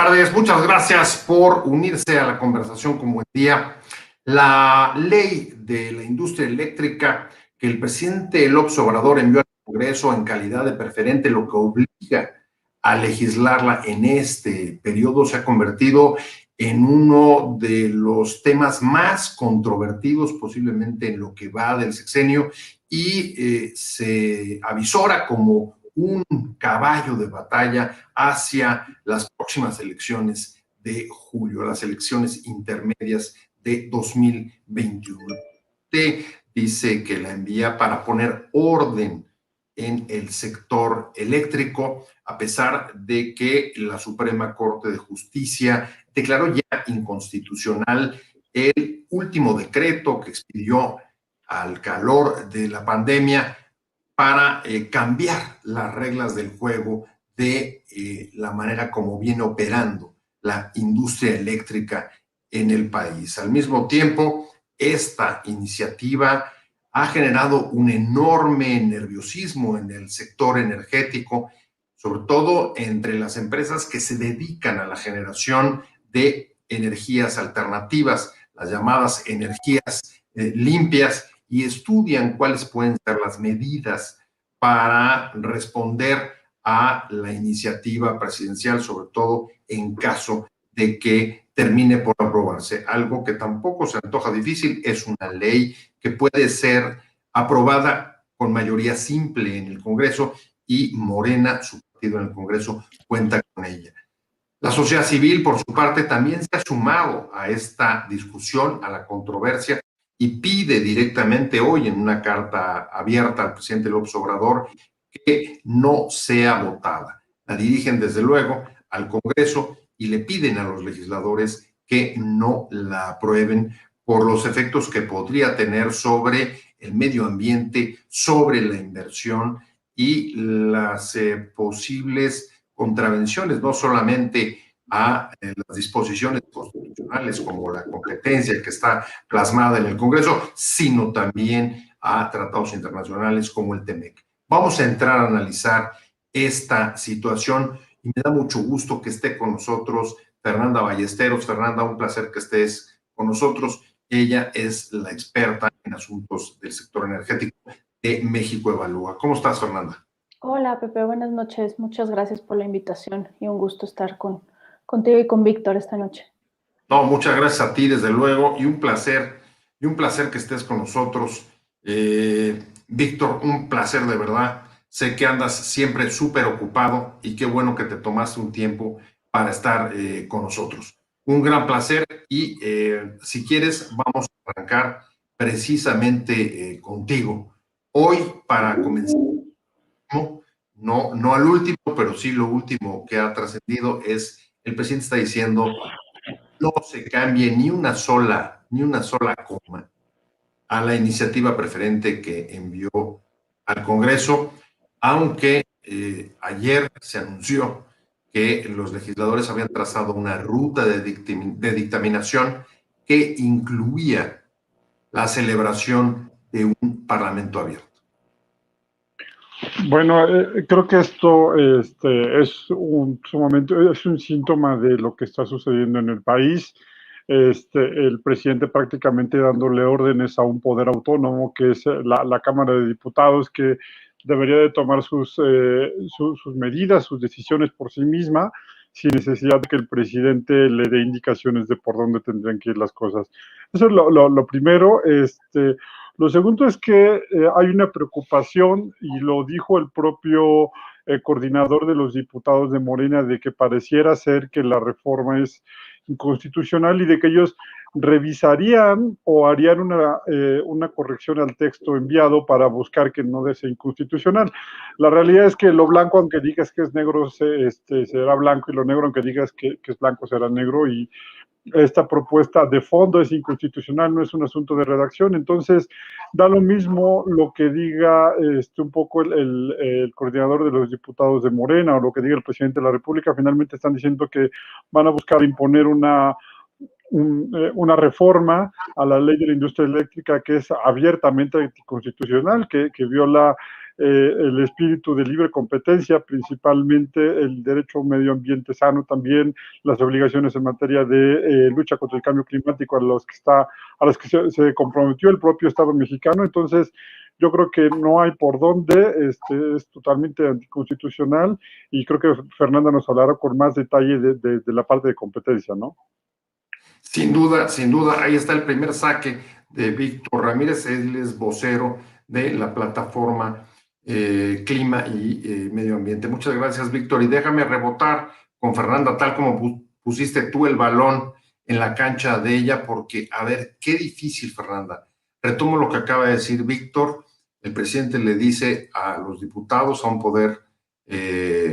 tardes, muchas gracias por unirse a la conversación con Buen Día. La ley de la industria eléctrica que el presidente López Obrador envió al Congreso en calidad de preferente, lo que obliga a legislarla en este periodo, se ha convertido en uno de los temas más controvertidos posiblemente en lo que va del sexenio y se avisora como un caballo de batalla hacia las próximas elecciones de julio, las elecciones intermedias de 2021. Usted dice que la envía para poner orden en el sector eléctrico, a pesar de que la Suprema Corte de Justicia declaró ya inconstitucional el último decreto que expidió al calor de la pandemia para cambiar las reglas del juego de la manera como viene operando la industria eléctrica en el país. Al mismo tiempo, esta iniciativa ha generado un enorme nerviosismo en el sector energético, sobre todo entre las empresas que se dedican a la generación de energías alternativas, las llamadas energías limpias, y estudian cuáles pueden ser las medidas para responder a la iniciativa presidencial, sobre todo en caso de que termine por aprobarse. Algo que tampoco se antoja difícil, es una ley que puede ser aprobada con mayoría simple en el Congreso y Morena, su partido en el Congreso, cuenta con ella. La sociedad civil, por su parte, también se ha sumado a esta discusión, a la controversia, y pide directamente hoy en una carta abierta al presidente López Obrador que no sea votada. La dirigen desde luego al Congreso y le piden a los legisladores que no la aprueben por los efectos que podría tener sobre el medio ambiente, sobre la inversión y las posibles contravenciones, no solamente a las disposiciones constitucionales como la competencia que está plasmada en el Congreso, sino también a tratados internacionales como el TEMEC. Vamos a entrar a analizar esta situación y me da mucho gusto que esté con nosotros Fernanda Ballesteros. Fernanda, un placer que estés con nosotros. Ella es la experta en asuntos del sector energético de México Evalúa. ¿Cómo estás, Fernanda? Hola, Pepe, buenas noches. Muchas gracias por la invitación y un gusto estar contigo y con Víctor esta noche. No, muchas gracias a ti, desde luego, y un placer que estés con nosotros. Víctor, un placer de verdad. Sé que andas siempre súper ocupado y qué bueno que te tomaste un tiempo para estar con nosotros. Un gran placer y si quieres vamos a arrancar precisamente contigo. Hoy, para comenzar, no al último, pero sí lo último que ha trascendido es, el presidente está diciendo, no se cambie ni una sola coma a la iniciativa preferente que envió al Congreso, aunque ayer se anunció que los legisladores habían trazado una ruta de dictaminación que incluía la celebración de un parlamento abierto. Bueno, creo que esto es un síntoma de lo que está sucediendo en el país. El presidente prácticamente dándole órdenes a un poder autónomo que es la Cámara de Diputados, que debería de tomar sus medidas, sus decisiones por sí misma, sin necesidad de que el presidente le dé indicaciones de por dónde tendrían que ir las cosas. Eso es lo primero. Lo segundo es que hay una preocupación, y lo dijo el propio coordinador de los diputados de Morena, de que pareciera ser que la reforma es inconstitucional y de que ellos revisarían o harían una corrección al texto enviado para buscar que no sea inconstitucional. La realidad es que lo blanco, aunque digas que es negro, será blanco, y lo negro, aunque digas que es blanco, será negro, y esta propuesta de fondo es inconstitucional, no es un asunto de redacción. Entonces da lo mismo lo que diga un poco el coordinador de los diputados de Morena o lo que diga el presidente de la República. Finalmente están diciendo que van a buscar imponer una reforma a la ley de la industria eléctrica que es abiertamente anticonstitucional, que viola el espíritu de libre competencia, principalmente el derecho a un medio ambiente sano también, las obligaciones en materia de lucha contra el cambio climático a las que se comprometió el propio Estado mexicano. Entonces, yo creo que no hay por dónde, es totalmente anticonstitucional, y creo que Fernanda nos hablará con más detalle de la parte de competencia, ¿no? Sin duda, ahí está el primer saque de Víctor Ramírez, él es vocero de la plataforma Clima y Medio Ambiente. Muchas gracias, Víctor, y déjame rebotar con Fernanda, tal como pusiste tú el balón en la cancha de ella, porque, a ver, qué difícil, Fernanda. Retomo lo que acaba de decir Víctor. El presidente le dice a los diputados, a un poder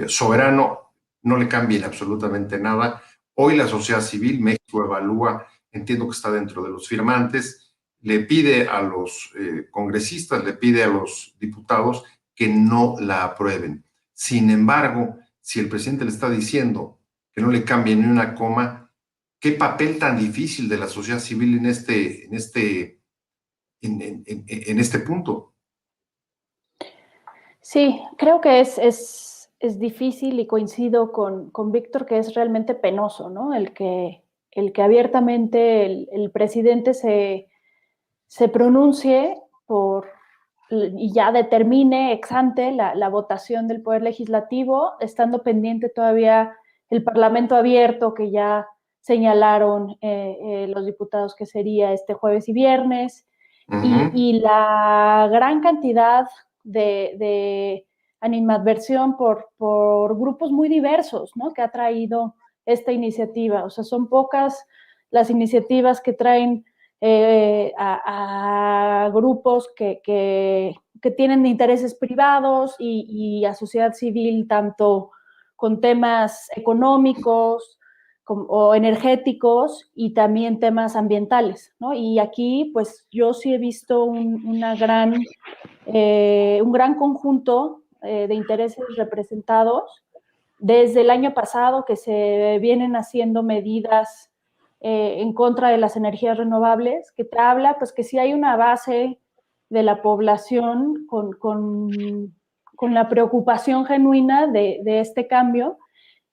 soberano, no le cambien absolutamente nada. Hoy la sociedad civil, México evalúa, entiendo que está dentro de los firmantes, le pide a los congresistas, le pide a los diputados que no la aprueben. Sin embargo, si el presidente le está diciendo que no le cambie ni una coma, ¿qué papel tan difícil de la sociedad civil en este punto? Sí, creo que es difícil y coincido con Víctor que es realmente penoso, ¿no? El que abiertamente el presidente se pronuncie y ya determine ex ante la votación del Poder Legislativo, estando pendiente todavía el Parlamento abierto que ya señalaron los diputados que sería este jueves y viernes, y la gran cantidad de animadversión por grupos muy diversos, ¿no? Que ha traído esta iniciativa. O sea, son pocas las iniciativas que traen a grupos que tienen intereses privados y a sociedad civil, tanto con temas económicos o energéticos y también temas ambientales, ¿no? Y aquí, pues, yo sí he visto un gran conjunto de intereses representados desde el año pasado, que se vienen haciendo medidas en contra de las energías renovables, que te habla, pues, que sí hay una base de la población con la preocupación genuina de este cambio,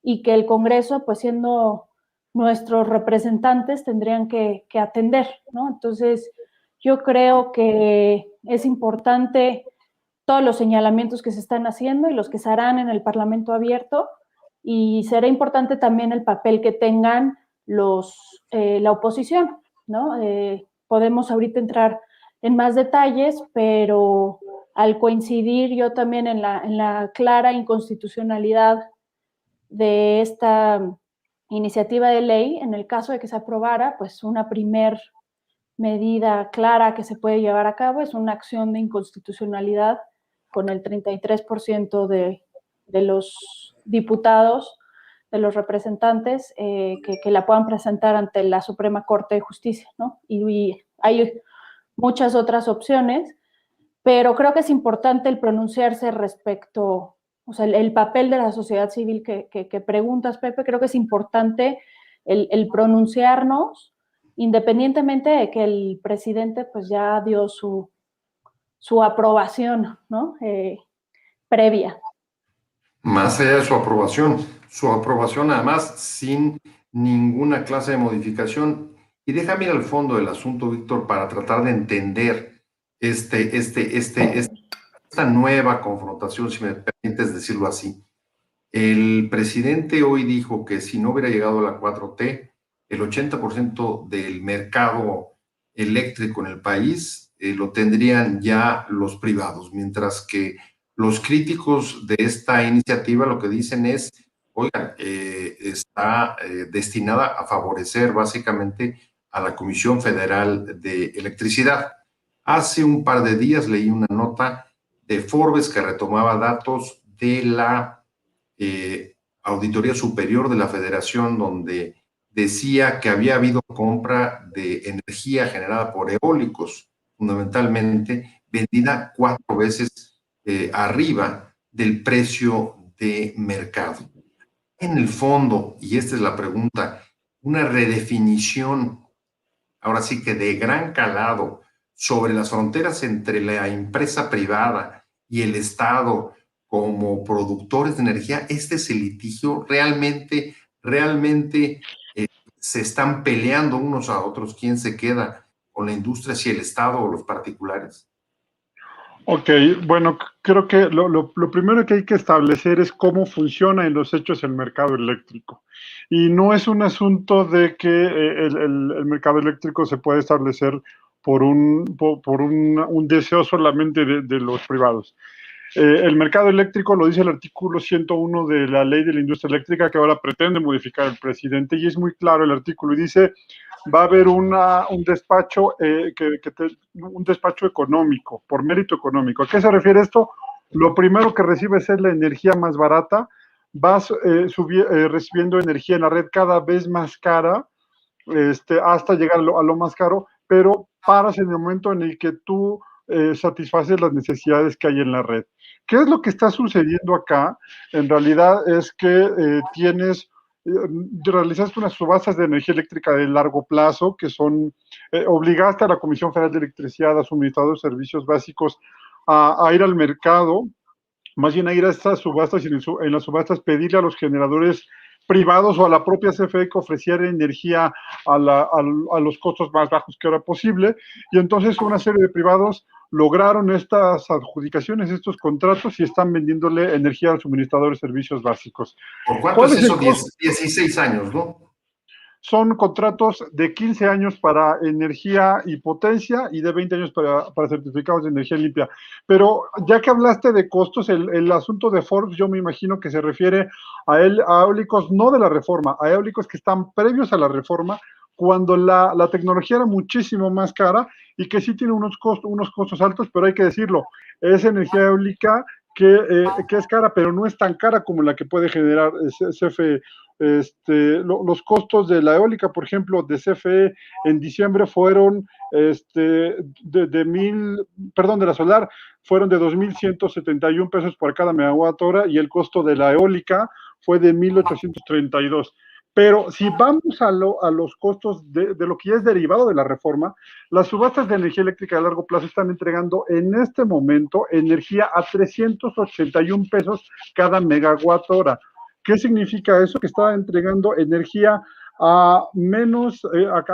y que el Congreso, pues siendo nuestros representantes, tendrían que atender, ¿no? Entonces, yo creo que es importante todos los señalamientos que se están haciendo y los que se harán en el Parlamento abierto, y será importante también el papel que tengan la oposición, ¿no? Podemos ahorita entrar en más detalles, pero al coincidir yo también en la clara inconstitucionalidad de esta iniciativa de ley, en el caso de que se aprobara, pues una primer medida clara que se puede llevar a cabo es una acción de inconstitucionalidad con el 33% de los diputados, de los representantes, que la puedan presentar ante la Suprema Corte de Justicia, ¿no? Y hay muchas otras opciones, pero creo que es importante el pronunciarse respecto, o sea, el papel de la sociedad civil que preguntas, Pepe. Creo que es importante el pronunciarnos, independientemente de que el presidente pues ya dio su aprobación, ¿no? Previa. Más allá de su aprobación además sin ninguna clase de modificación. Y déjame ir al fondo del asunto, Víctor, para tratar de entender esta nueva confrontación, si me permites decirlo así. El presidente hoy dijo que si no hubiera llegado a la 4T, el 80% del mercado eléctrico en el país lo tendrían ya los privados, mientras que los críticos de esta iniciativa lo que dicen es, oigan, está destinada a favorecer básicamente a la Comisión Federal de Electricidad. Hace un par de días leí una nota de Forbes que retomaba datos de la Auditoría Superior de la Federación, donde decía que había habido compra de energía generada por eólicos, fundamentalmente vendida 4 veces arriba del precio de mercado. En el fondo, y esta es la pregunta, una redefinición, ahora sí que de gran calado, sobre las fronteras entre la empresa privada y el Estado como productores de energía, este es el litigio, realmente se están peleando unos a otros quién se queda con la industria, si el Estado o los particulares. Ok, bueno, creo que lo primero que hay que establecer es cómo funciona en los hechos el mercado eléctrico. Y no es un asunto de que el mercado eléctrico se puede establecer por un deseo solamente de los privados. El mercado eléctrico lo dice el artículo 101 de la Ley de la Industria Eléctrica, que ahora pretende modificar el presidente, y es muy claro el artículo, y dice va a haber un despacho un despacho económico, por mérito económico. ¿A qué se refiere esto? Lo primero que recibes es la energía más barata, vas recibiendo energía en la red cada vez más cara, hasta llegar a lo más caro, pero paras en el momento en el que tú satisfaces las necesidades que hay en la red. ¿Qué es lo que está sucediendo acá? En realidad es que realizaste unas subastas de energía eléctrica de largo plazo, que son, obligaste a la Comisión Federal de Electricidad, a suministradores de servicios básicos, a ir al mercado, más bien a ir a estas subastas y en las subastas pedirle a los generadores privados o a la propia CFE que ofreciera energía a los costos más bajos que era posible, y entonces una serie de privados lograron estas adjudicaciones, estos contratos, y están vendiéndole energía al suministrador de servicios básicos. ¿Por cuánto ¿Cuál es es el eso? costo? 16 años, ¿no? Son contratos de 15 años para energía y potencia y de 20 años para certificados de energía limpia. Pero ya que hablaste de costos, el asunto de Forbes, yo me imagino que se refiere a eólicos no de la reforma, a eólicos que están previos a la reforma, cuando la tecnología era muchísimo más cara y que sí tiene unos costos altos, pero hay que decirlo, es energía eólica que es cara, pero no es tan cara como la que puede generar CFE. Los costos de la eólica, por ejemplo, de CFE en diciembre fueron de la solar fueron de 2.171 pesos por cada megawatt hora, y el costo de la eólica fue de 1.832. Pero si vamos a los costos de lo que ya es derivado de la reforma, las subastas de energía eléctrica a largo plazo están entregando en este momento energía a 381 pesos cada megawatt hora. ¿Qué significa eso? Que está entregando energía a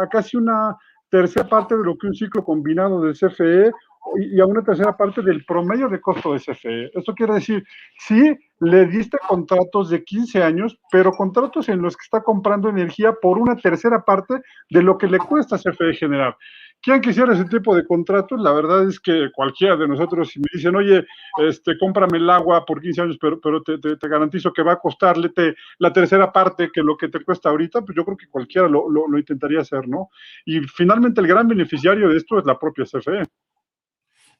casi una tercera parte de lo que un ciclo combinado de CFE y a una tercera parte del promedio de costo de CFE. Esto quiere decir, sí, le diste contratos de 15 años, pero contratos en los que está comprando energía por una tercera parte de lo que le cuesta a CFE generar. ¿Quién quisiera ese tipo de contratos? La verdad es que cualquiera de nosotros, si me dicen, oye, cómprame el agua por 15 años, pero te garantizo que va a costarle la tercera parte que lo que te cuesta ahorita, pues yo creo que cualquiera lo intentaría hacer, ¿no? Y finalmente el gran beneficiario de esto es la propia CFE.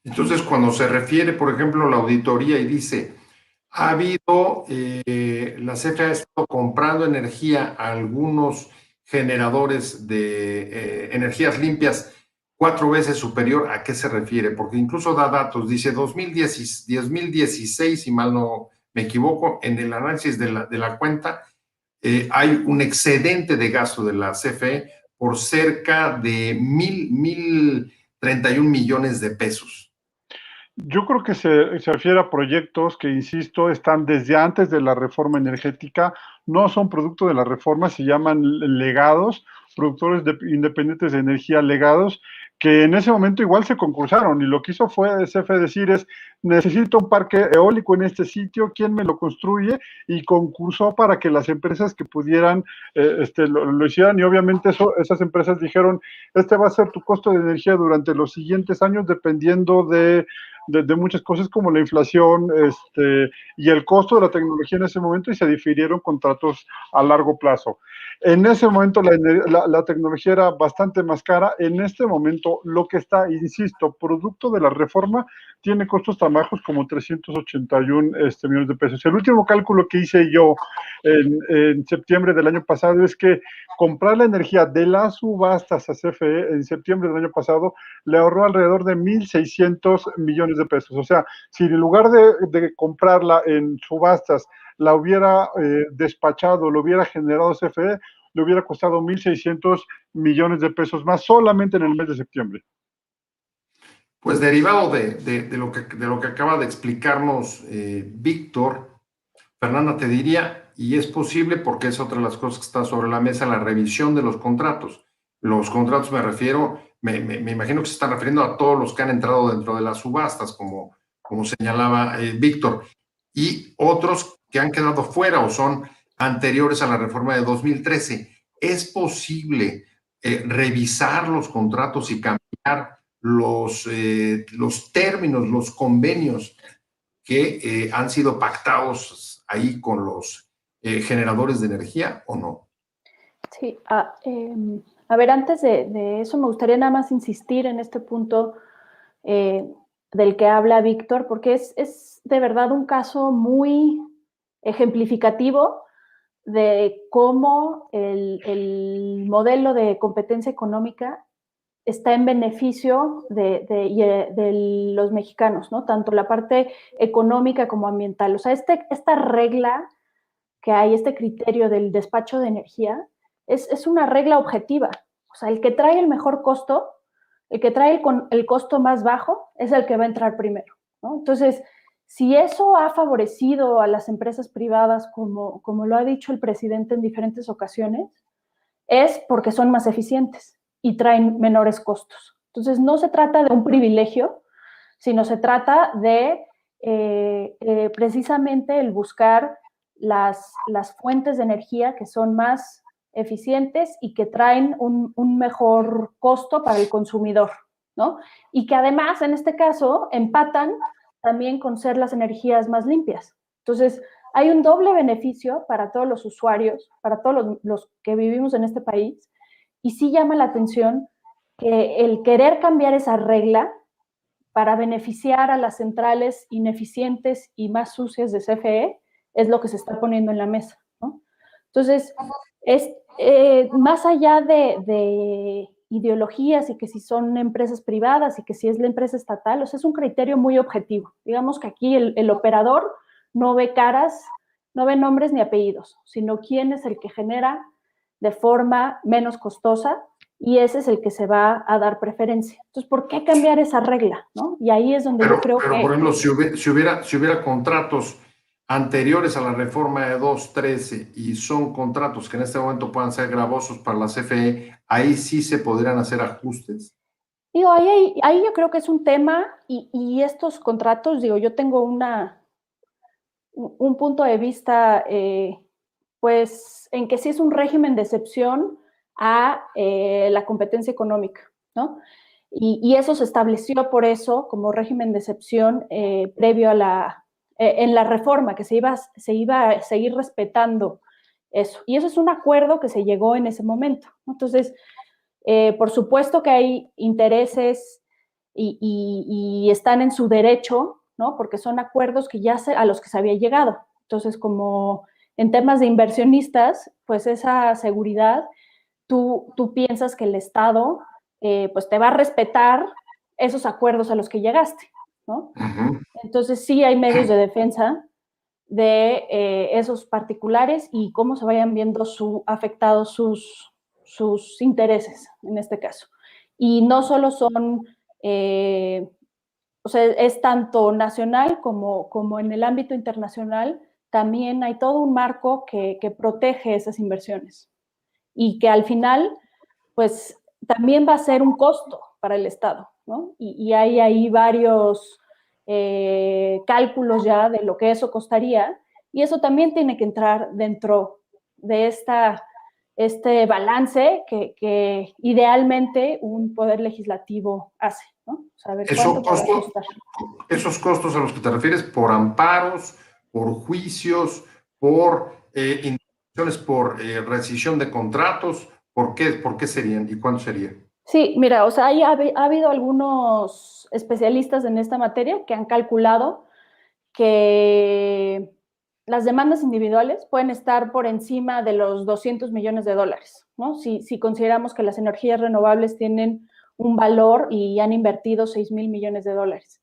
Entonces, cuando se refiere, por ejemplo, a la auditoría y dice, ha habido, la CFE ha estado comprando energía a algunos generadores de energías limpias 4 veces superior, ¿a qué se refiere? Porque incluso da datos, dice 2016, si mal no me equivoco, en el análisis de la cuenta, hay un excedente de gasto de la CFE por cerca de 1,031 millones de pesos. Yo creo que se refiere a proyectos que, insisto, están desde antes de la reforma energética, no son producto de la reforma, se llaman legados, productores independientes de energía legados, que en ese momento igual se concursaron, y lo que hizo fue CFE decir necesito un parque eólico en este sitio, ¿quién me lo construye? Y concursó para que las empresas que pudieran lo hicieran, y obviamente esas empresas dijeron, va a ser tu costo de energía durante los siguientes años, dependiendo de muchas cosas como la inflación y el costo de la tecnología en ese momento, y se difirieron contratos a largo plazo. En ese momento la tecnología era bastante más cara. En este momento lo que está, insisto, producto de la reforma, tiene costos tan bajos como 381 millones de pesos. El último cálculo que hice yo en septiembre del año pasado es que comprar la energía de las subastas a CFE en septiembre del año pasado le ahorró alrededor de 1.600 millones de pesos. O sea, si en lugar de comprarla en subastas la hubiera despachado, lo hubiera generado CFE, le hubiera costado 1.600 millones de pesos más solamente en el mes de septiembre. Pues derivado de lo que acaba de explicarnos Víctor, Fernanda, te diría, y es posible porque es otra de las cosas que está sobre la mesa, la revisión de los contratos. Los contratos me refiero, me imagino que se están refiriendo a todos los que han entrado dentro de las subastas, como señalaba Víctor, y otros que han quedado fuera o son anteriores a la reforma de 2013. ¿Es posible revisar los contratos y cambiar los términos, los convenios que han sido pactados ahí con los generadores de energía o no? Sí, a ver, antes de eso me gustaría nada más insistir en este punto del que habla Víctor, porque es de verdad un caso muy ejemplificativo de cómo el modelo de competencia económica está en beneficio de los mexicanos, ¿no? Tanto la parte económica como ambiental. O sea, esta regla que hay, este criterio del despacho de energía, es una regla objetiva. O sea, el que trae el mejor costo, el que trae el costo más bajo, es el que va a entrar primero, ¿no? Entonces, si eso ha favorecido a las empresas privadas, como lo ha dicho el presidente en diferentes ocasiones, es porque son más eficientes y traen menores costos. Entonces, no se trata de un privilegio, sino se trata de precisamente el buscar las fuentes de energía que son más eficientes y que traen un mejor costo para el consumidor, ¿no? Y que además, en este caso, empatan también con ser las energías más limpias. Entonces, hay un doble beneficio para todos los usuarios, para todos los que vivimos en este país, y sí llama la atención que el querer cambiar esa regla para beneficiar a las centrales ineficientes y más sucias de CFE es lo que se está poniendo en la mesa, ¿no? Entonces, es más allá de ideologías y que si son empresas privadas y que si es la empresa estatal, o sea, es un criterio muy objetivo. Digamos que aquí el operador no ve caras, no ve nombres ni apellidos, sino quién es el que genera de forma menos costosa y ese es el que se va a dar preferencia. Entonces, ¿por qué cambiar esa regla? ¿No? Y ahí es donde yo creo pero, que... por ejemplo, si hubiera contratos anteriores a la reforma de 213 y son contratos que en este momento puedan ser gravosos para la CFE, ahí sí se podrían hacer ajustes. Digo, ahí yo creo que es un tema y estos contratos, digo, yo tengo un punto de vista, pues, en que sí es un régimen de excepción a la competencia económica, ¿no? Y eso se estableció por eso como régimen de excepción previo a en la reforma, que se iba a seguir respetando eso. Y eso es un acuerdo que se llegó en ese momento, ¿no? Entonces, por supuesto que hay intereses y están en su derecho, ¿no? Porque son acuerdos que a los que se había llegado. Entonces, como en temas de inversionistas, pues esa seguridad, tú piensas que el Estado pues te va a respetar esos acuerdos a los que llegaste, ¿no? Uh-huh. Entonces sí hay medios de defensa de esos particulares y cómo se vayan viendo afectados sus intereses en este caso. Y no solo son, o sea, es tanto nacional como en el ámbito internacional, también hay todo un marco que protege esas inversiones y que al final, pues también va a ser un costo para el Estado, ¿no? Y hay ahí varios cálculos ya de lo que eso costaría y eso también tiene que entrar dentro de este balance que idealmente un poder legislativo hace, ¿no? Saber Esos cuánto puede costos, costar. esos costos a los que te refieres por amparos, por juicios, por indemnizaciones, por rescisión de contratos, ¿por qué serían y cuánto serían? Sí, mira, o sea, ha habido algunos especialistas en esta materia que han calculado que las demandas individuales pueden estar por encima de los 200 millones de dólares, ¿no? Si consideramos que las energías renovables tienen un valor y han invertido 6,000 millones de dólares.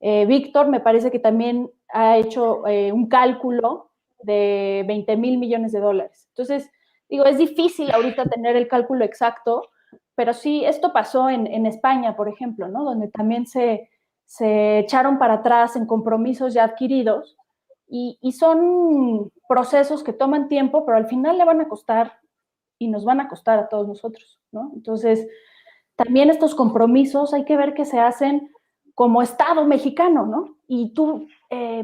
Víctor me parece que también ha hecho un cálculo de 20,000 millones de dólares. Entonces, digo, es difícil ahorita tener el cálculo exacto, pero sí, esto pasó en España, por ejemplo, ¿no? Donde también se echaron para atrás en compromisos ya adquiridos y son procesos que toman tiempo, pero al final le van a costar y nos van a costar a todos nosotros, ¿no? Entonces, también estos compromisos hay que ver que se hacen como Estado mexicano, ¿no? Y tú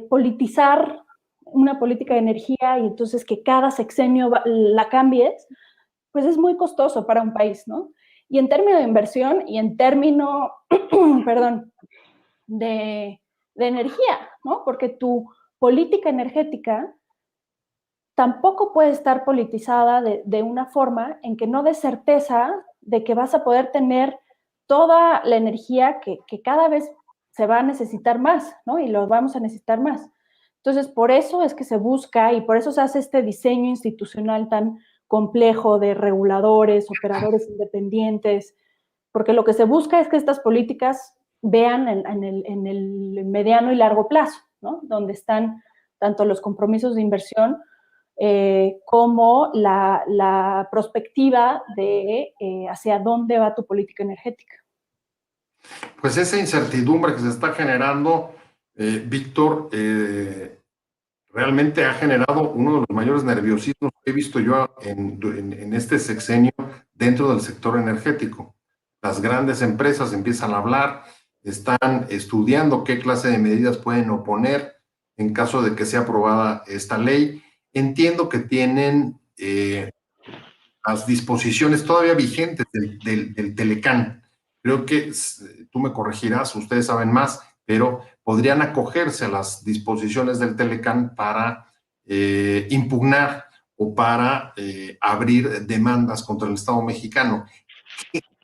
politizar una política de energía y entonces que cada sexenio la cambies, pues es muy costoso para un país, ¿no? Y en términos de inversión y en términos, perdón, de energía, ¿no? Porque tu política energética tampoco puede estar politizada de una forma en que no dé certeza de que vas a poder tener toda la energía que cada vez se va a necesitar más, ¿no? Y lo vamos a necesitar más. Entonces, por eso es que se busca y por eso se hace este diseño institucional tan complejo de reguladores, operadores independientes, porque lo que se busca es que estas políticas vean en el mediano y largo plazo, ¿no? Donde están tanto los compromisos de inversión como la perspectiva de hacia dónde va tu política energética. Pues esa incertidumbre que se está generando, Víctor, realmente ha generado uno de los mayores nerviosismos que he visto yo en este sexenio dentro del sector energético. Las grandes empresas empiezan a hablar, están estudiando qué clase de medidas pueden oponer en caso de que sea aprobada esta ley. Entiendo que tienen las disposiciones todavía vigentes del Telecán. Creo que tú me corregirás, ustedes saben más, pero podrían acogerse a las disposiciones del Telecán para impugnar o para abrir demandas contra el Estado mexicano.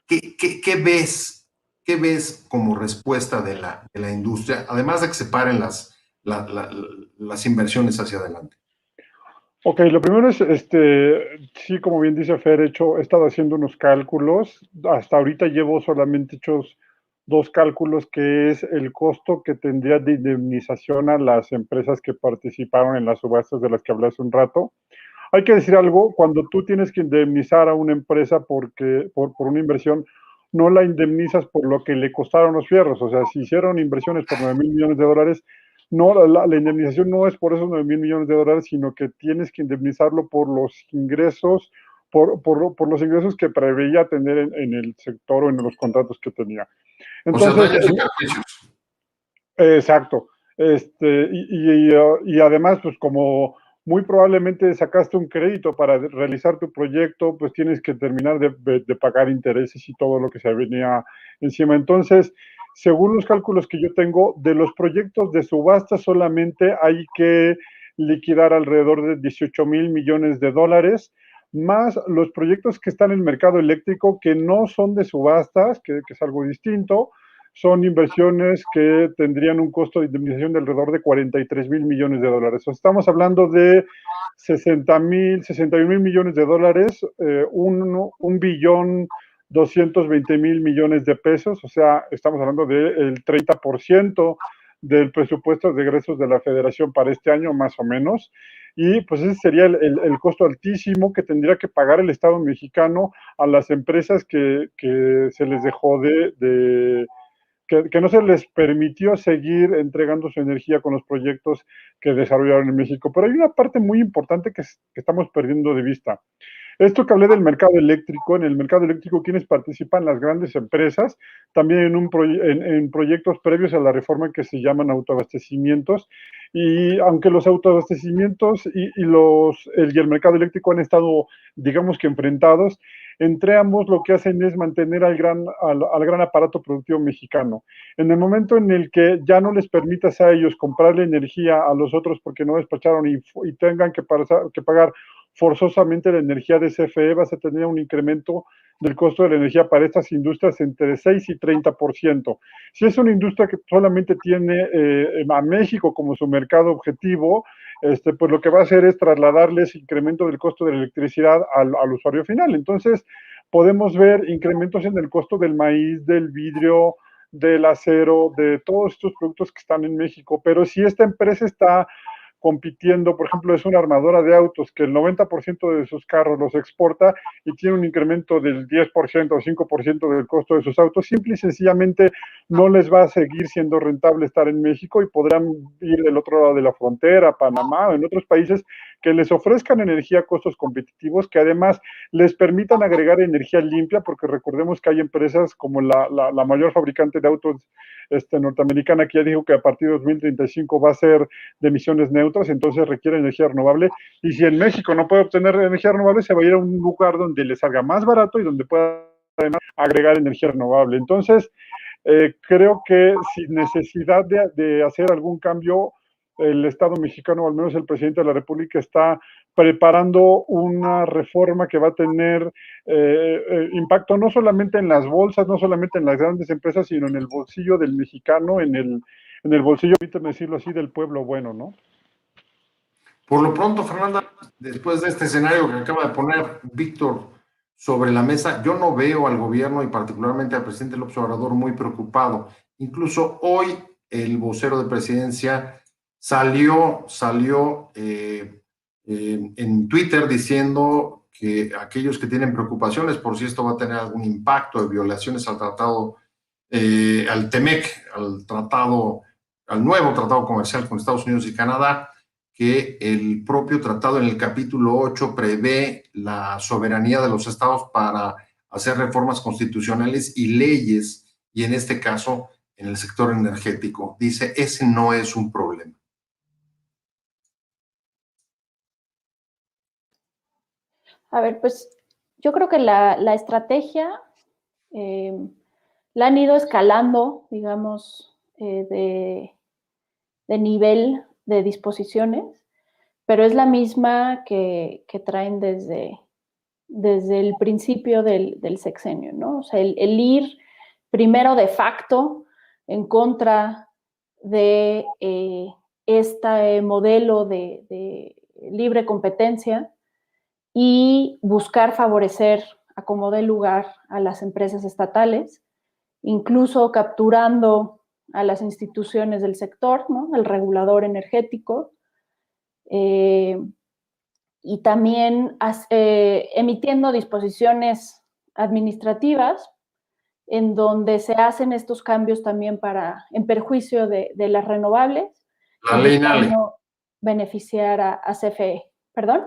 ¿Qué ves? ¿Qué ves como respuesta de la industria, además de que se paren las inversiones hacia adelante? Ok, lo primero es, sí, como bien dice Fer, he estado haciendo unos cálculos. Hasta ahorita llevo solamente hechos 2 cálculos, que es el costo que tendría de indemnización a las empresas que participaron en las subastas de las que hablé hace un rato. Hay que decir algo, cuando tú tienes que indemnizar a una empresa por una inversión, no la indemnizas por lo que le costaron los fierros. O sea, si hicieron inversiones por 9,000 millones de dólares, no, la indemnización no es por esos 9,000 millones de dólares, sino que tienes que indemnizarlo por los ingresos, por los ingresos que preveía tener en el sector o en los contratos que tenía. Entonces, o sea, daños y perjuicios. Exacto. Y además, pues como muy probablemente sacaste un crédito para realizar tu proyecto, pues tienes que terminar de pagar intereses y todo lo que se venía encima. Entonces, según los cálculos que yo tengo, de los proyectos de subasta solamente hay que liquidar alrededor de 18,000 millones de dólares, más los proyectos que están en el mercado eléctrico que no son de subastas, que es algo distinto. Son inversiones que tendrían un costo de indemnización de alrededor de 43,000 millones de dólares. O sea, estamos hablando de 61,000 millones de dólares, 1,220,000 millones de pesos. O sea, estamos hablando del 30% del presupuesto de egresos de la Federación para este año, más o menos. Y pues ese sería el costo altísimo que tendría que pagar el Estado mexicano a las empresas que se les dejó que no se les permitió seguir entregando su energía con los proyectos que desarrollaron en México. Pero hay una parte muy importante que estamos perdiendo de vista. Esto que hablé del mercado eléctrico, en el mercado eléctrico, ¿quiénes participan? Las grandes empresas, también en proyectos previos a la reforma que se llaman autoabastecimientos. Y aunque los autoabastecimientos y el mercado eléctrico han estado, digamos que enfrentados, entre ambos lo que hacen es mantener al gran aparato productivo mexicano. En el momento en el que ya no les permitas a ellos comprarle energía a los otros porque no despacharon y tengan que pagar forzosamente la energía de CFE, vas a tener un incremento del costo de la energía para estas industrias entre 6 y 30%. Si es una industria que solamente tiene a México como su mercado objetivo, pues lo que va a hacer es trasladarles incremento del costo de la electricidad al usuario final. Entonces, podemos ver incrementos en el costo del maíz, del vidrio, del acero, de todos estos productos que están en México. Pero si esta empresa está compitiendo. Por ejemplo, es una armadora de autos que el 90% de sus carros los exporta y tiene un incremento del 10% o 5% del costo de sus autos. Simple y sencillamente no les va a seguir siendo rentable estar en México y podrán ir del otro lado de la frontera, Panamá o en otros países que les ofrezcan energía a costos competitivos, que además les permitan agregar energía limpia, porque recordemos que hay empresas como la mayor fabricante de autos norteamericana, que ya dijo que a partir de 2035 va a ser de emisiones neutras, entonces requiere energía renovable, y si en México no puede obtener energía renovable, se va a ir a un lugar donde le salga más barato y donde pueda además agregar energía renovable. Entonces, creo que sin necesidad de hacer algún cambio, el Estado mexicano, o al menos el presidente de la República, está preparando una reforma que va a tener impacto no solamente en las bolsas, no solamente en las grandes empresas, sino en el bolsillo del mexicano, en el bolsillo, permíteme decirlo así, del pueblo bueno, ¿no? Por lo pronto, Fernanda, después de este escenario que acaba de poner Víctor sobre la mesa, yo no veo al gobierno y particularmente al presidente López Obrador muy preocupado. Incluso hoy el vocero de presidencia salió en Twitter diciendo que aquellos que tienen preocupaciones por si esto va a tener algún impacto de violaciones al tratado, al TEMEC, al nuevo tratado comercial con Estados Unidos y Canadá, que el propio tratado en el capítulo 8 prevé la soberanía de los estados para hacer reformas constitucionales y leyes, y en este caso en el sector energético. Dice, ese no es un problema. A ver, pues yo creo que la estrategia la han ido escalando, digamos, de nivel de disposiciones, pero es la misma que traen desde el principio del sexenio, ¿no? O sea, el ir primero de facto en contra de este modelo de libre competencia y buscar favorecer a como dé lugar a las empresas estatales, incluso capturando a las instituciones del sector, ¿no? El regulador energético, y también emitiendo disposiciones administrativas en donde se hacen estos cambios también en perjuicio de las renovables. La ley NALE. Beneficiar a CFE. ¿Perdón?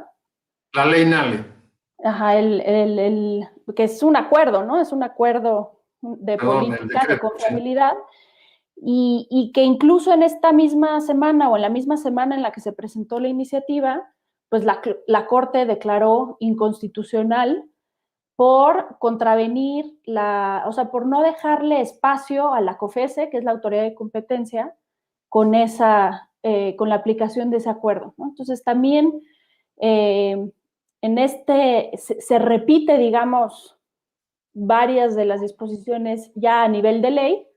La ley NALE. Ajá, que es un acuerdo, ¿no? Es un acuerdo de política, de confiabilidad, sí. Y que incluso en esta misma semana o en la misma semana en la que se presentó la iniciativa, pues la Corte declaró inconstitucional por contravenir o sea, por no dejarle espacio a la COFESE, que es la autoridad de competencia, con la aplicación de ese acuerdo, ¿no? Entonces también se repite, digamos, varias de las disposiciones ya a nivel de ley,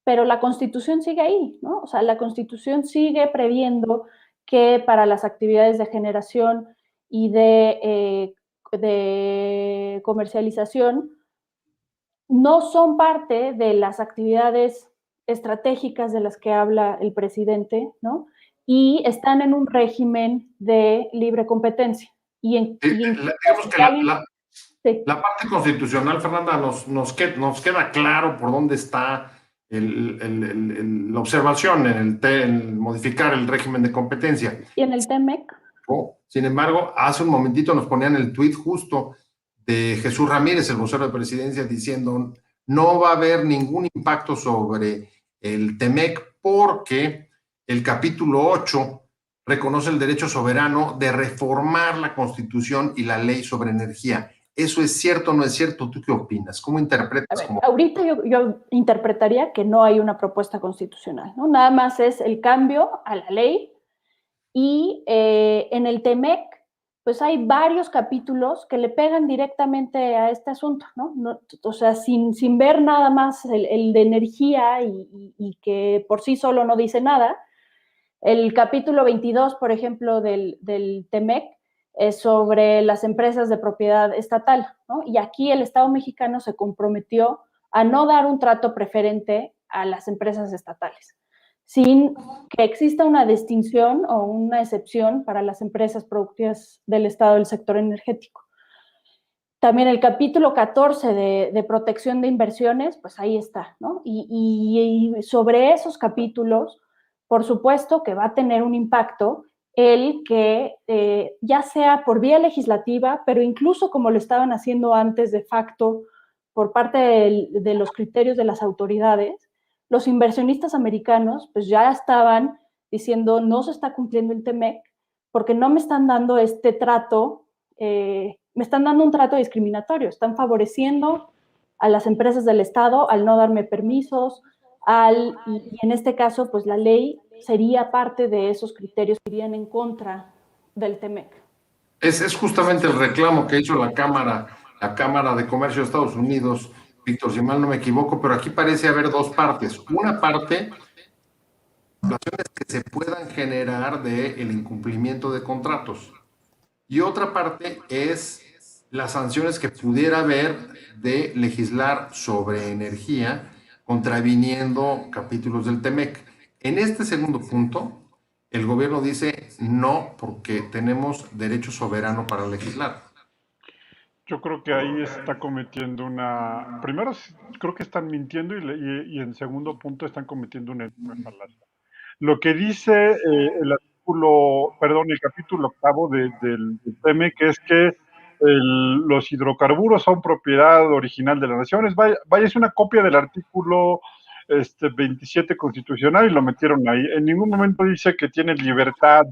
pero la Constitución sigue ahí, ¿no? O sea, la Constitución sigue previendo que para las actividades de generación y de comercialización no son parte de las actividades estratégicas de las que habla el presidente, ¿no? Y están en un régimen de libre competencia. Digamos que la parte constitucional, Fernanda, nos queda claro por dónde está la observación en modificar el régimen de competencia. ¿Y en el TEMEC? Sin embargo, hace un momentito nos ponían el tuit justo de Jesús Ramírez, el vocero de presidencia, diciendo no va a haber ningún impacto sobre el TEMEC porque el capítulo 8 reconoce el derecho soberano de reformar la Constitución y la ley sobre energía. ¿Eso es cierto o no es cierto? ¿Tú qué opinas? ¿Cómo interpretas? A ver, ahorita yo interpretaría que no hay una propuesta constitucional, ¿no? Nada más es el cambio a la ley y en el TEMEC pues hay varios capítulos que le pegan directamente a este asunto, ¿no? O sea, sin ver nada más el de energía y que por sí solo no dice nada. El capítulo 22, por ejemplo, del TEMEC es sobre las empresas de propiedad estatal, ¿no? Y aquí el Estado mexicano se comprometió a no dar un trato preferente a las empresas estatales, sin que exista una distinción o una excepción para las empresas productivas del Estado del sector energético. También el capítulo 14 de protección de inversiones, pues ahí está, ¿no? Y sobre esos capítulos, por supuesto que va a tener un impacto el que, ya sea por vía legislativa, pero incluso como lo estaban haciendo antes de facto por parte de los criterios de las autoridades, los inversionistas americanos pues ya estaban diciendo no se está cumpliendo el TEMEC porque no me están dando este trato, me están dando un trato discriminatorio, están favoreciendo a las empresas del Estado al no darme permisos, y en este caso, pues la ley sería parte de esos criterios que irían en contra del TEMEC. Es justamente el reclamo que hizo la Cámara de Comercio de Estados Unidos, Víctor, si mal no me equivoco, pero aquí parece haber dos partes. Una parte, situaciones que se puedan generar del incumplimiento de contratos. Y otra parte es las sanciones que pudiera haber de legislar sobre energía contraviniendo capítulos del TEMEC. En este segundo punto, el gobierno dice no porque tenemos derecho soberano para legislar. Yo creo que ahí está cometiendo una... Primero, creo que están mintiendo y en segundo punto están cometiendo una falacia. Lo que dice el artículo, perdón, el capítulo 8 del TEMEC, que es que los hidrocarburos son propiedad original de las naciones. Vaya, es una copia del artículo 27 constitucional y lo metieron ahí. En ningún momento dice que tiene libertad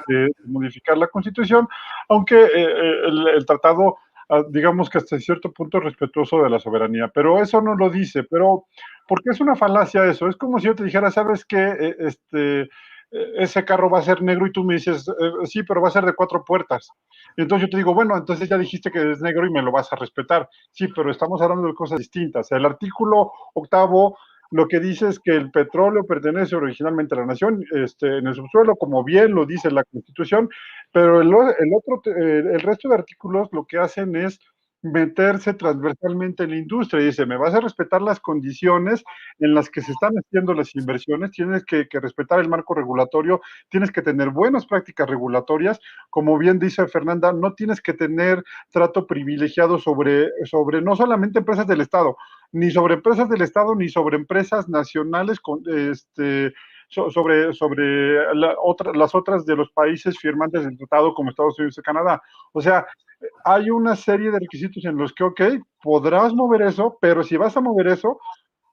de modificar la constitución, aunque el tratado, digamos que hasta cierto punto es respetuoso de la soberanía, pero eso no lo dice. Pero porque es una falacia eso. Es como si yo te dijera, ¿sabes qué? Ese carro va a ser negro y tú me dices, sí, pero va a ser de 4 puertas. Entonces yo te digo, bueno, entonces ya dijiste que es negro y me lo vas a respetar. Sí, pero estamos hablando de cosas distintas. El artículo 8 lo que dice es que el petróleo pertenece originalmente a la nación, en el subsuelo, como bien lo dice la Constitución, pero el resto de artículos lo que hacen es meterse transversalmente en la industria y dice, me vas a respetar las condiciones en las que se están haciendo las inversiones, tienes que respetar el marco regulatorio, tienes que tener buenas prácticas regulatorias, como bien dice Fernanda, no tienes que tener trato privilegiado sobre no solamente empresas del Estado, ni sobre empresas del Estado, ni sobre empresas nacionales sobre las otras de los países firmantes del tratado como Estados Unidos y Canadá. O sea, hay una serie de requisitos en los que, ok, podrás mover eso, pero si vas a mover eso,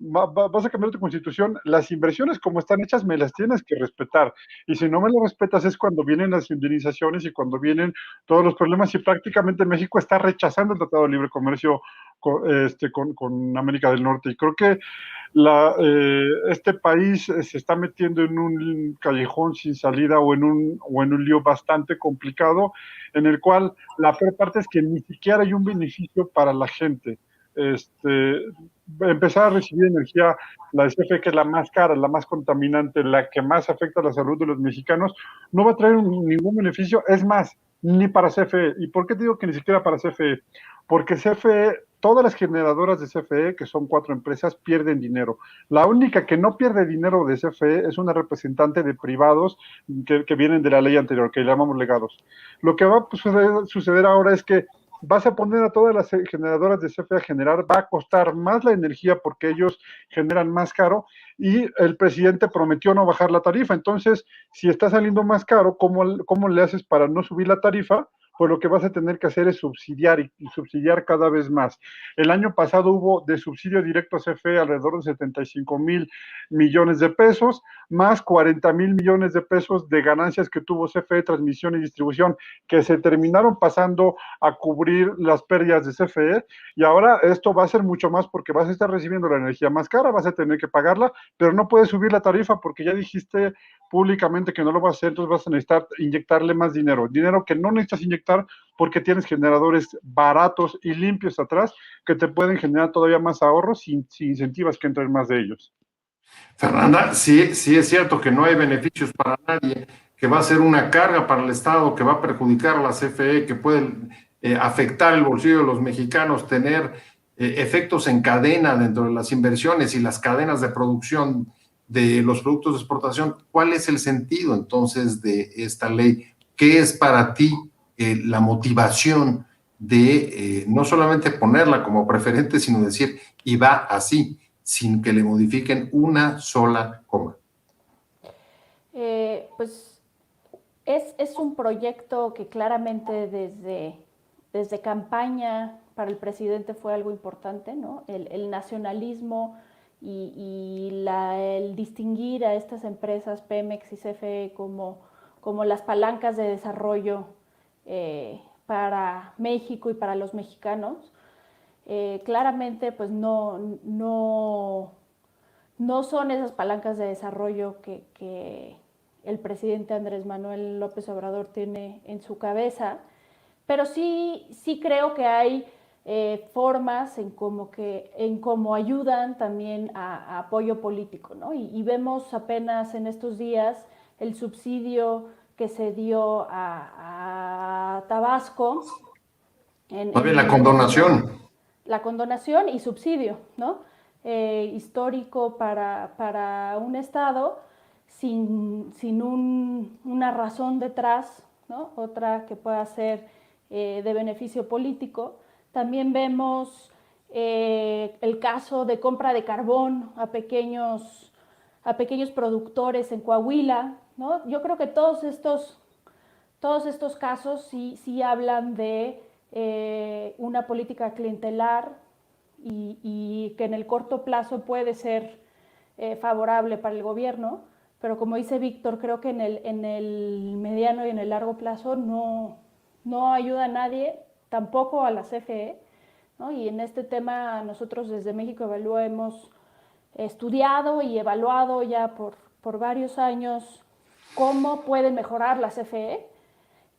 vas a cambiar tu constitución, las inversiones como están hechas me las tienes que respetar. Y si no me las respetas es cuando vienen las indemnizaciones y cuando vienen todos los problemas y prácticamente México está rechazando el Tratado de Libre Comercio con América del Norte. Y creo que este país se está metiendo en un callejón sin salida o en un lío bastante complicado en el cual la peor parte es que ni siquiera hay un beneficio para la gente. Empezar a recibir energía, la de CFE, que es la más cara, la más contaminante, la que más afecta a la salud de los mexicanos, no va a traer ningún beneficio, es más, ni para CFE. ¿Y por qué digo que ni siquiera para CFE? Porque CFE, todas las generadoras de CFE, que son 4 empresas, pierden dinero. La única que no pierde dinero de CFE es una representante de privados que vienen de la ley anterior, que llamamos legados. Lo que va a suceder ahora es que vas a poner a todas las generadoras de CFE a generar, va a costar más la energía porque ellos generan más caro y el presidente prometió no bajar la tarifa. Entonces, si está saliendo más caro, ¿cómo le haces para no subir la tarifa? Pues lo que vas a tener que hacer es subsidiar y subsidiar cada vez más. El año pasado hubo de subsidio directo a CFE alrededor de 75,000 millones de pesos, más 40,000 millones de pesos de ganancias que tuvo CFE Transmisión y Distribución, que se terminaron pasando a cubrir las pérdidas de CFE, y ahora esto va a ser mucho más porque vas a estar recibiendo la energía más cara, vas a tener que pagarla, pero no puedes subir la tarifa porque ya dijiste públicamente que no lo vas a hacer, entonces vas a necesitar inyectarle más dinero que no necesitas inyectar porque tienes generadores baratos y limpios atrás que te pueden generar todavía más ahorros si incentivas que entren más de ellos. Fernanda, sí es cierto que no hay beneficios para nadie, que va a ser una carga para el Estado, que va a perjudicar a la CFE, que puede afectar el bolsillo de los mexicanos, tener efectos en cadena dentro de las inversiones y las cadenas de producción de los productos de exportación. ¿Cuál es el sentido entonces de esta ley? ¿Qué es para ti la motivación de no solamente ponerla como preferente, sino decir, y va así, sin que le modifiquen una sola coma? Pues es un proyecto que claramente desde campaña para el presidente fue algo importante, ¿no? El nacionalismo el distinguir a estas empresas Pemex y CFE como las palancas de desarrollo para México y para los mexicanos. Claramente pues no son esas palancas de desarrollo que el presidente Andrés Manuel López Obrador tiene en su cabeza, pero sí creo que hay formas en cómo ayudan también a apoyo político, ¿no? Y vemos apenas en estos días el subsidio que se dio a Tabasco. La condonación. La condonación y subsidio, ¿no? Histórico para un Estado sin una razón detrás, ¿no? Otra que pueda ser de beneficio político. También vemos el caso de compra de carbón a pequeños productores en Coahuila, ¿no? Yo creo que todos estos casos sí hablan de una política clientelar y que en el corto plazo puede ser favorable para el gobierno, pero como dice Víctor, creo que en el mediano y en el largo plazo no ayuda a nadie, tampoco a la CFE, ¿no? Y en este tema nosotros desde México Evalúa hemos estudiado y evaluado ya por varios años cómo puede mejorar la CFE,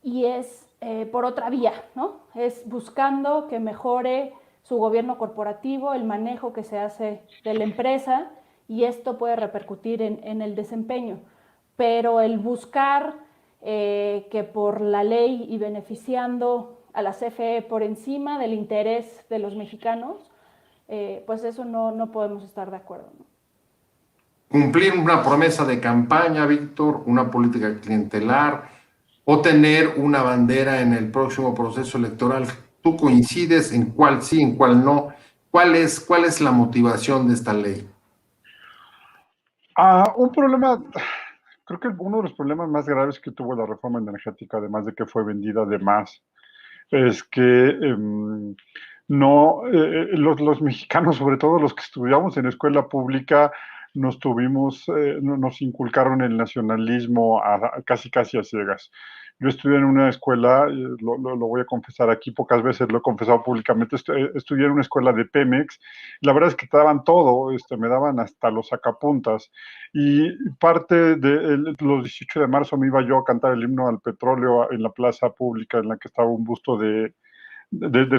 y es por otra vía, ¿no? Es buscando que mejore su gobierno corporativo, el manejo que se hace de la empresa, y esto puede repercutir en el desempeño. Pero el buscar que por la ley y beneficiando a la CFE por encima del interés de los mexicanos, pues eso no podemos estar de acuerdo, ¿no? Cumplir una promesa de campaña, Víctor, una política clientelar, o tener una bandera en el próximo proceso electoral. ¿Tú coincides en cuál sí, en cuál no? ¿Cuál es la motivación de esta ley? Un problema, creo que uno de los problemas más graves que tuvo la reforma energética, además de que fue vendida de más, es que los mexicanos, sobre todo los que estudiamos en escuela pública, nos inculcaron el nacionalismo casi a ciegas. Yo estudié en una escuela, lo voy a confesar aquí, pocas veces lo he confesado públicamente, estudié en una escuela de Pemex. La verdad es que te daban todo, me daban hasta los sacapuntas. Y parte de los 18 de marzo me iba yo a cantar el himno al petróleo en la plaza pública en la que estaba un busto del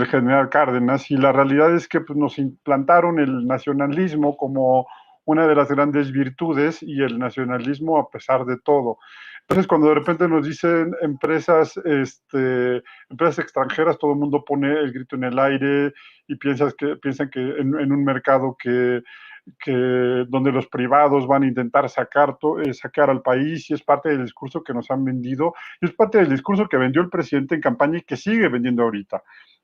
general Cárdenas, y la realidad es que pues, nos implantaron el nacionalismo como una de las grandes virtudes, y el nacionalismo a pesar de todo. Entonces, cuando de repente nos dicen empresas extranjeras, todo el mundo pone el grito en el aire y piensan que en un mercado donde los privados van a intentar sacar al país, y es parte del discurso que nos han vendido, y es parte del discurso que vendió el presidente en campaña y que sigue vendiendo ahorita.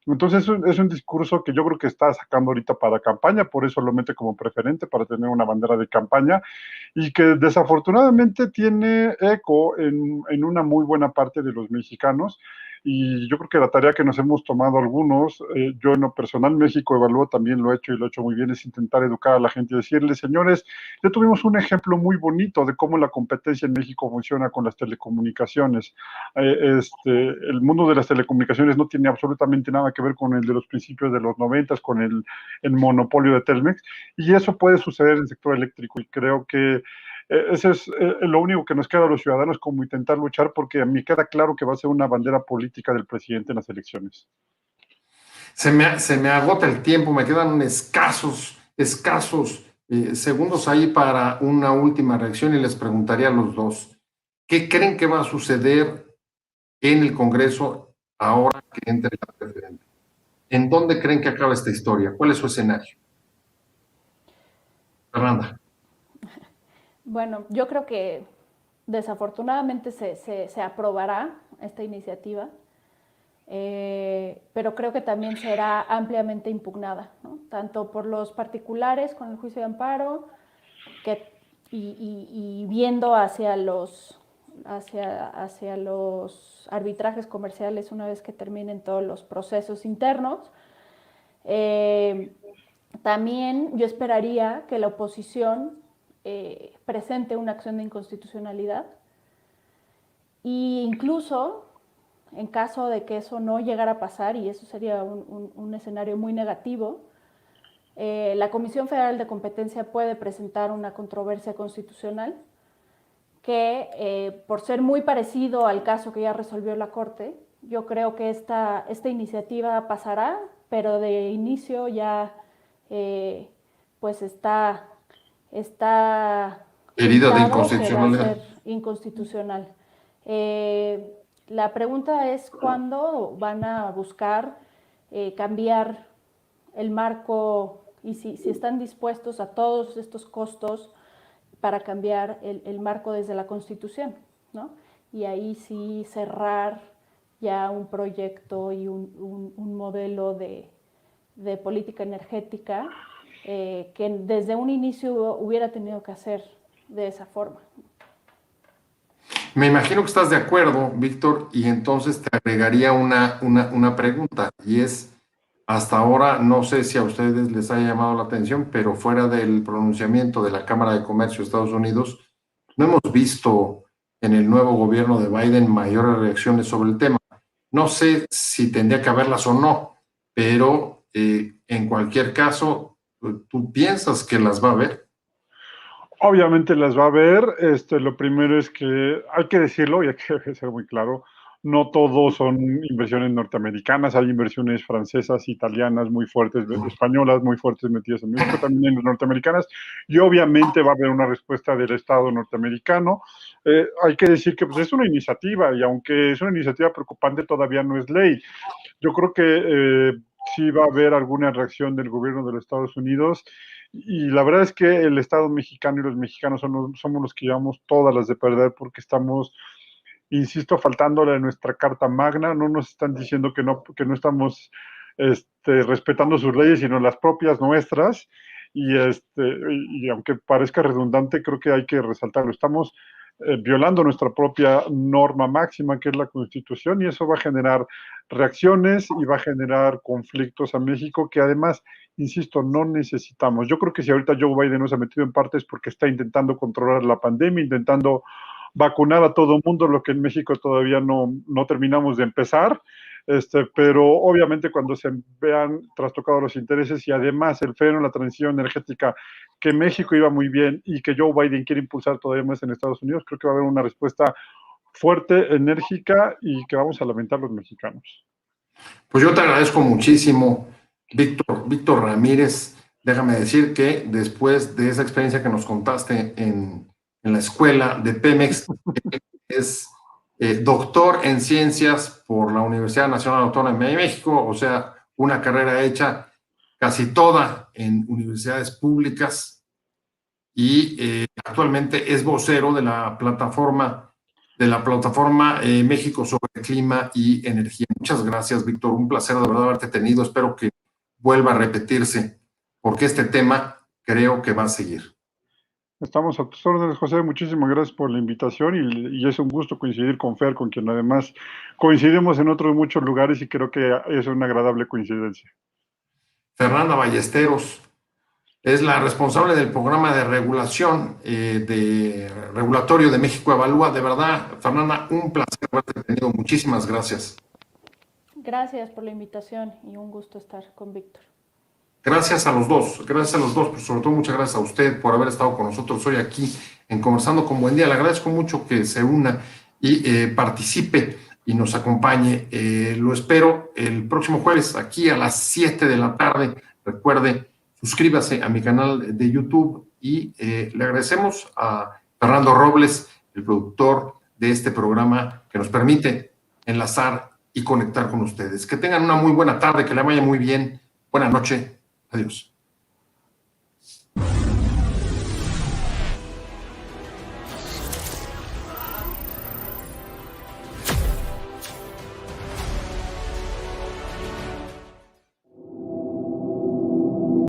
Entonces es un discurso que yo creo que está sacando ahorita para campaña, por eso lo mete como preferente, para tener una bandera de campaña, y que desafortunadamente tiene eco en una muy buena parte de los mexicanos. Y yo creo que la tarea que nos hemos tomado algunos, yo en lo personal, México Evalúa también lo he hecho y lo he hecho muy bien, es intentar educar a la gente y decirles, señores, ya tuvimos un ejemplo muy bonito de cómo la competencia en México funciona con las telecomunicaciones. El mundo de las telecomunicaciones no tiene absolutamente nada que ver con el de los principios de los 90, con el monopolio de Telmex, y eso puede suceder en el sector eléctrico, y creo que eso es lo único que nos queda a los ciudadanos, como intentar luchar, porque a mí queda claro que va a ser una bandera política del presidente en las elecciones. Se me agota el tiempo, me quedan escasos segundos ahí para una última reacción, y les preguntaría a los dos, ¿qué creen que va a suceder en el Congreso ahora que entre la presidenta? ¿En dónde creen que acaba esta historia? ¿Cuál es su escenario? Fernanda. Bueno, yo creo que desafortunadamente se aprobará esta iniciativa, pero creo que también será ampliamente impugnada, ¿no? Tanto por los particulares con el juicio de amparo y viendo hacia los arbitrajes comerciales una vez que terminen todos los procesos internos. También yo esperaría que la oposición presente una acción de inconstitucionalidad e incluso en caso de que eso no llegara a pasar, y eso sería un escenario muy negativo, la Comisión Federal de Competencia puede presentar una controversia constitucional que, por ser muy parecido al caso que ya resolvió la Corte, yo creo que esta iniciativa pasará, pero de inicio ya pues está Herida de que va a inconstitucionalidad. ser inconstitucional. La pregunta es cuándo van a buscar cambiar el marco y si están dispuestos a todos estos costos para cambiar el marco desde la Constitución, ¿no? Y ahí sí cerrar ya un proyecto y un modelo de política energética que desde un inicio hubiera tenido que hacer de esa forma. Me imagino que estás de acuerdo, Víctor, y entonces te agregaría una pregunta, y es, hasta ahora, no sé si a ustedes les haya llamado la atención, pero fuera del pronunciamiento de la Cámara de Comercio de Estados Unidos, no hemos visto en el nuevo gobierno de Biden mayores reacciones sobre el tema. No sé si tendría que haberlas o no, pero en cualquier caso, ¿tú piensas que las va a haber? Obviamente las va a ver. Lo primero es que hay que decirlo y hay que ser muy claro, no todos son inversiones norteamericanas, hay inversiones francesas, italianas muy fuertes, españolas muy fuertes metidas en México, también en norteamericanas, y obviamente va a haber una respuesta del Estado norteamericano. Hay que decir que pues, es una iniciativa, y aunque es una iniciativa preocupante, todavía no es ley. Yo creo que sí va a haber alguna reacción del gobierno de los Estados Unidos, y la verdad es que el Estado mexicano y los mexicanos somos los que llevamos todas las de perder porque estamos, insisto, faltándole a nuestra Carta Magna. No nos están diciendo que no estamos respetando sus leyes, sino las propias nuestras. Y aunque parezca redundante, creo que hay que resaltarlo. Estamos violando nuestra propia norma máxima, que es la Constitución, y eso va a generar reacciones y va a generar conflictos a México que además, insisto, no necesitamos. Yo creo que si ahorita Joe Biden no se ha metido en parte es porque está intentando controlar la pandemia, intentando vacunar a todo el mundo, lo que en México todavía no terminamos de empezar. Pero obviamente cuando se vean trastocados los intereses y además el freno en la transición energética, que México iba muy bien y que Joe Biden quiere impulsar todavía más en Estados Unidos, creo que va a haber una respuesta fuerte, enérgica y que vamos a lamentar los mexicanos. Pues yo te agradezco muchísimo, Víctor Ramírez. Déjame decir que después de esa experiencia que nos contaste en la escuela de Pemex, es doctor en ciencias por la Universidad Nacional Autónoma de México, o sea, una carrera hecha casi toda en universidades públicas, y actualmente es vocero de la plataforma México sobre Clima y Energía. Muchas gracias, Víctor. Un placer de verdad haberte tenido. Espero que vuelva a repetirse, porque este tema creo que va a seguir. Estamos a tus órdenes, José. Muchísimas gracias por la invitación y es un gusto coincidir con Fer, con quien además coincidimos en otros muchos lugares y creo que es una agradable coincidencia. Fernanda Ballesteros es la responsable del programa de regulación de regulatorio de México Evalúa. De verdad, Fernanda, un placer haberte tenido. Muchísimas gracias. Gracias por la invitación y un gusto estar con Víctor. Gracias a los dos, pero sobre todo muchas gracias a usted por haber estado con nosotros hoy aquí en Conversando con Buen Día. Le agradezco mucho que se una y participe y nos acompañe. Lo espero el próximo jueves aquí a las 7 de la tarde. Recuerde, suscríbase a mi canal de YouTube y le agradecemos a Fernando Robles, el productor de este programa, que nos permite enlazar y conectar con ustedes. Que tengan una muy buena tarde, que le vaya muy bien. Buenas noches. Adiós.